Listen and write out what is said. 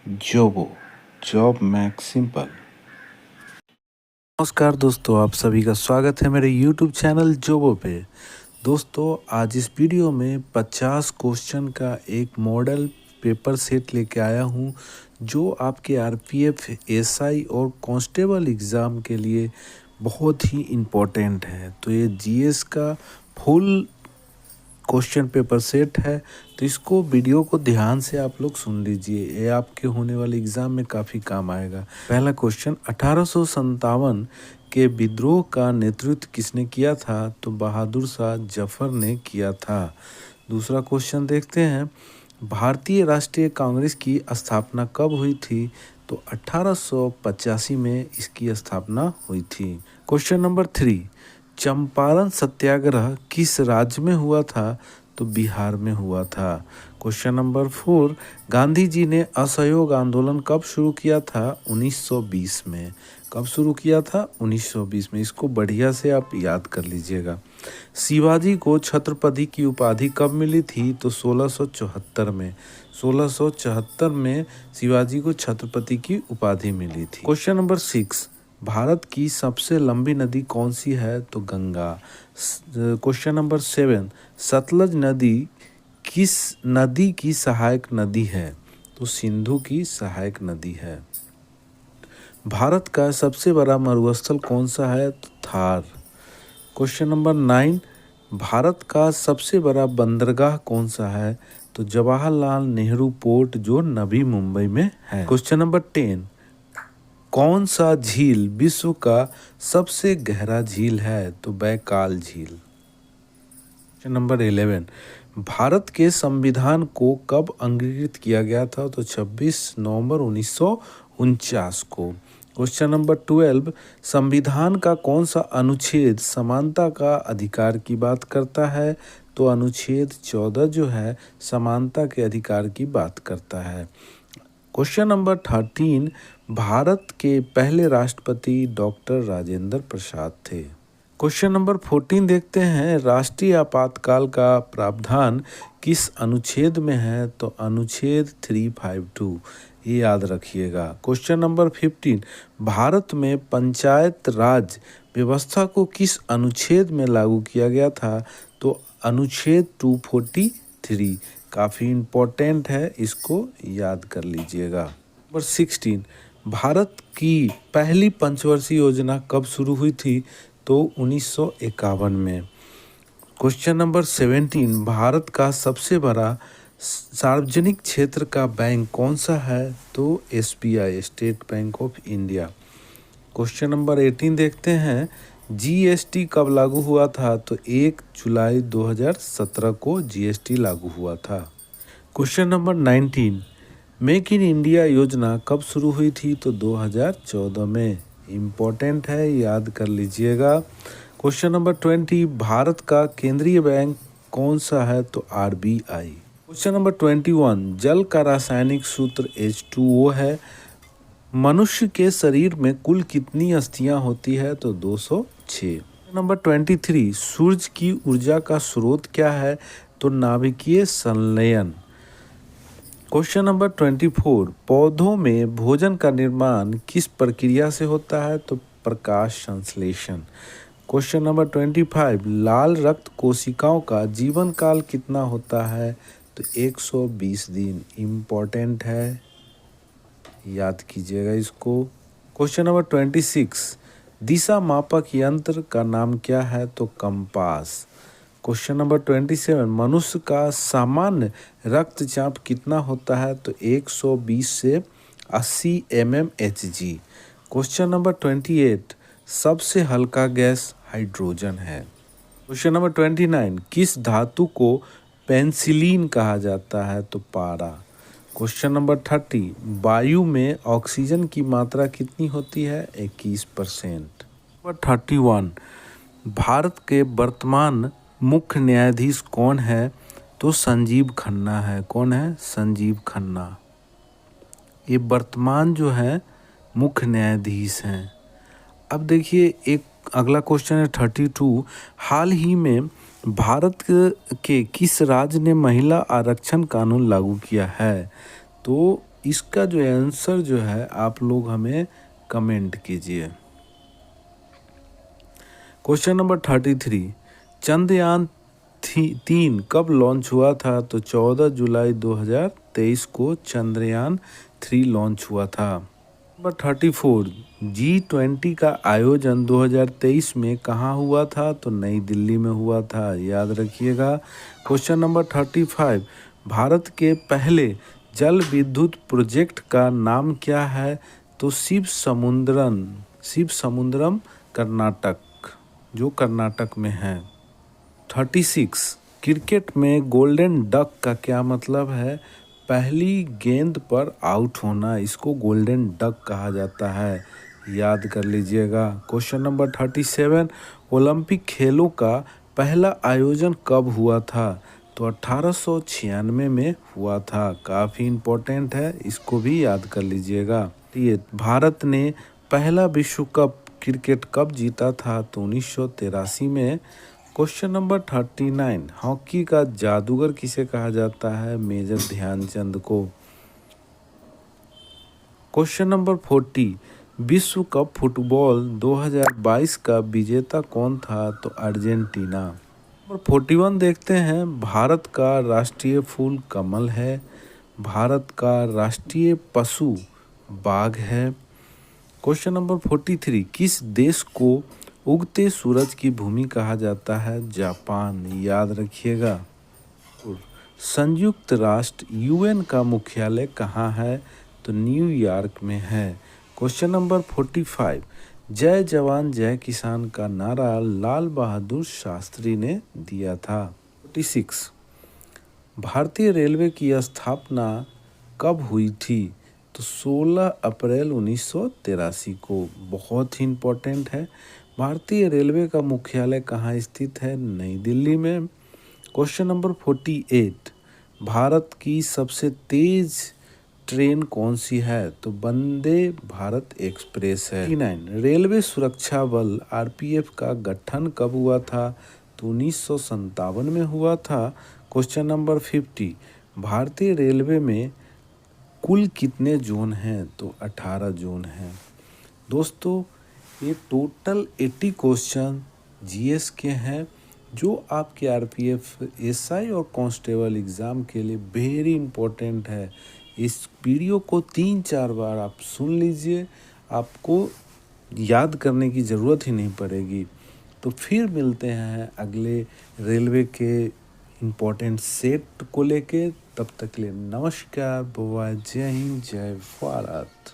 जोबो job Mac simple. नमस्कार दोस्तों, आप सभी का स्वागत है मेरे YouTube चैनल जोबो पे। दोस्तों, आज इस वीडियो में 50 क्वेश्चन का एक मॉडल पेपर सेट लेके आया हूँ जो आपके आरपीएफ, एसआई और कांस्टेबल एग्ज़ाम के लिए बहुत ही इम्पोर्टेंट है। तो ये जीएस का फुल क्वेश्चन पेपर सेट है, तो इसको वीडियो को ध्यान से आप लोग सुन लीजिए, ये आपके होने वाले एग्ज़ाम में काफ़ी काम आएगा। पहला क्वेश्चन, 1857 के विद्रोह का नेतृत्व किसने किया था? तो बहादुर शाह जफर ने किया था। दूसरा क्वेश्चन देखते हैं, भारतीय राष्ट्रीय कांग्रेस की स्थापना कब हुई थी? तो 1885 में इसकी स्थापना हुई थी। क्वेश्चन नंबर 3, चंपारण सत्याग्रह किस राज्य में हुआ था? तो बिहार में हुआ था। क्वेश्चन नंबर 4, गांधी जी ने असहयोग आंदोलन कब शुरू किया था? 1920 में। कब शुरू किया था? 1920 में। इसको बढ़िया से आप याद कर लीजिएगा। शिवाजी को छत्रपति की उपाधि कब मिली थी? तो 1674 में। 1674 में शिवाजी को छत्रपति की उपाधि मिली थी। क्वेश्चन नंबर 6, भारत की सबसे लंबी नदी कौन सी है? तो गंगा। क्वेश्चन नंबर 7, सतलज नदी किस नदी की सहायक नदी है? तो सिंधु की सहायक नदी है। भारत का सबसे बड़ा मरुस्थल कौन सा है? तो थार। क्वेश्चन नंबर 9, भारत का सबसे बड़ा बंदरगाह कौन सा है? तो जवाहरलाल नेहरू पोर्ट, जो नवी मुंबई में है। क्वेश्चन नंबर 10, कौन सा झील विश्व का सबसे गहरा झील है? तो बैकाल झील। क्वेश्चन नंबर 11, भारत के संविधान को कब अंगीकृत किया गया था? तो 26 नवंबर 1949 को। क्वेश्चन नंबर 12, संविधान का कौन सा अनुच्छेद समानता का अधिकार की बात करता है? तो अनुच्छेद 14 जो है समानता के अधिकार की बात करता है। क्वेश्चन नंबर 13, भारत के पहले राष्ट्रपति डॉक्टर राजेंद्र प्रसाद थे। क्वेश्चन नंबर 14 देखते हैं, राष्ट्रीय आपातकाल का प्रावधान किस अनुच्छेद में है? तो अनुच्छेद 352, ये याद रखिएगा। क्वेश्चन नंबर 15, भारत में पंचायत राज व्यवस्था को किस अनुच्छेद में लागू किया गया था? तो अनुच्छेद 243, काफ़ी इम्पोर्टेंट है, इसको याद कर लीजिएगा। नंबर 16, भारत की पहली पंचवर्षीय योजना कब शुरू हुई थी? तो 1951 में। क्वेश्चन नंबर 17, भारत का सबसे बड़ा सार्वजनिक क्षेत्र का बैंक कौन सा है? तो SBI, state bank of India. Question number 18 देखते हैं, जीएसटी कब लागू हुआ था? तो 1 जुलाई 2017 को जीएसटी लागू हुआ था। Question number 19, make in India योजना कब शुरू हुई थी? तो 2014 में। इम्पोर्टेंट है, याद कर लीजिएगा। क्वेश्चन नंबर 20, भारत का केंद्रीय बैंक कौन सा है? तो आरबीआई। क्वेश्चन नंबर 21, जल का रासायनिक सूत्र H2O है। मनुष्य के शरीर में कुल कितनी अस्थियां होती है? तो 206। नंबर 23, सूर्य की ऊर्जा का स्रोत क्या है? तो नाभिकीय संलयन। क्वेश्चन नंबर 24, पौधों में भोजन का निर्माण किस प्रक्रिया से होता है? तो प्रकाश संश्लेषण। क्वेश्चन नंबर 25, लाल रक्त कोशिकाओं का जीवन काल कितना होता है? तो 120 दिन। इम्पोर्टेंट है, याद कीजिएगा इसको। क्वेश्चन नंबर 26, दिशा मापक यंत्र का नाम क्या है? तो कंपास। क्वेश्चन नंबर 27, मनुष्य का सामान्य रक्तचाप कितना होता है? तो 120 से 80 mmHg। क्वेश्चन नंबर 28, सबसे हल्का गैस हाइड्रोजन है। क्वेश्चन नंबर 29, किस धातु को पेंसिलीन कहा जाता है? तो पारा। क्वेश्चन नंबर 30, वायु में ऑक्सीजन की मात्रा कितनी होती है? 21%। नंबर 31, भारत के वर्तमान मुख्य न्यायाधीश कौन है? तो संजीव खन्ना है। कौन है? संजीव खन्ना। ये वर्तमान जो है मुख्य न्यायाधीश हैं। अब देखिए, एक अगला क्वेश्चन है 32, हाल ही में भारत के किस राज्य ने महिला आरक्षण कानून लागू किया है? तो इसका जो आंसर जो है आप लोग हमें कमेंट कीजिए। क्वेश्चन नंबर 33, चंद्रयान 3 कब लॉन्च हुआ था? तो 14 जुलाई 2023 को चंद्रयान 3 लॉन्च हुआ था। नंबर 34, G20 का आयोजन 2023 में कहाँ हुआ था? तो नई दिल्ली में हुआ था, याद रखिएगा। क्वेश्चन नंबर 35, भारत के पहले जल विद्युत प्रोजेक्ट का नाम क्या है? तो शिव समुद्रम कर्नाटक, जो कर्नाटक में है। 36, क्रिकेट में गोल्डन डक का क्या मतलब है? पहली गेंद पर आउट होना, इसको गोल्डन डक कहा जाता है, याद कर लीजिएगा। क्वेश्चन नंबर 37, ओलंपिक खेलों का पहला आयोजन कब हुआ था? तो 1896 में हुआ था, काफ़ी इम्पोर्टेंट है, इसको भी याद कर लीजिएगा। ये भारत ने पहला विश्व कप क्रिकेट कब जीता था? तो 1983 में। क्वेश्चन नंबर 39, हॉकी का जादूगर किसे कहा जाता है? मेजर ध्यानचंद को। क्वेश्चन नंबर 40, विश्व कप फुटबॉल 2022 का विजेता कौन था? तो अर्जेंटीना। नंबर 41 देखते हैं, भारत का राष्ट्रीय फूल कमल है, भारत का राष्ट्रीय पशु बाघ है। क्वेश्चन नंबर 43, किस देश को उगते सूरज की भूमि कहा जाता है? जापान, याद रखिएगा। संयुक्त राष्ट्र यूएन का मुख्यालय कहाँ है? तो न्यूयॉर्क में है। क्वेश्चन नंबर 45, जय जवान जय किसान का नारा लाल बहादुर शास्त्री ने दिया था। 46, भारतीय रेलवे की स्थापना कब हुई थी? तो 16 अप्रैल 1983 को, बहुत ही इम्पोर्टेंट है। भारतीय रेलवे का मुख्यालय कहाँ स्थित है? नई दिल्ली में। क्वेश्चन नंबर 48, भारत की सबसे तेज ट्रेन कौन सी है? तो वंदे भारत एक्सप्रेस है। 49, रेलवे सुरक्षा बल आरपीएफ का गठन कब हुआ था? तो 1957 में हुआ था। क्वेश्चन नंबर 50, भारतीय रेलवे में कुल कितने जोन हैं? तो 18 जोन हैं। दोस्तों, ये टोटल 80 क्वेश्चन जीएस के हैं, जो आपके आरपीएफ, एसआई और कांस्टेबल एग्ज़ाम के लिए वेरी इम्पोर्टेंट है। इस वीडियो को 3-4 बार आप सुन लीजिए, आपको याद करने की ज़रूरत ही नहीं पड़ेगी। तो फिर मिलते हैं अगले रेलवे के इम्पोर्टेंट सेट को लेके। तब तक के लिए नमस्कार, बाय, जय हिंद, जय भारत।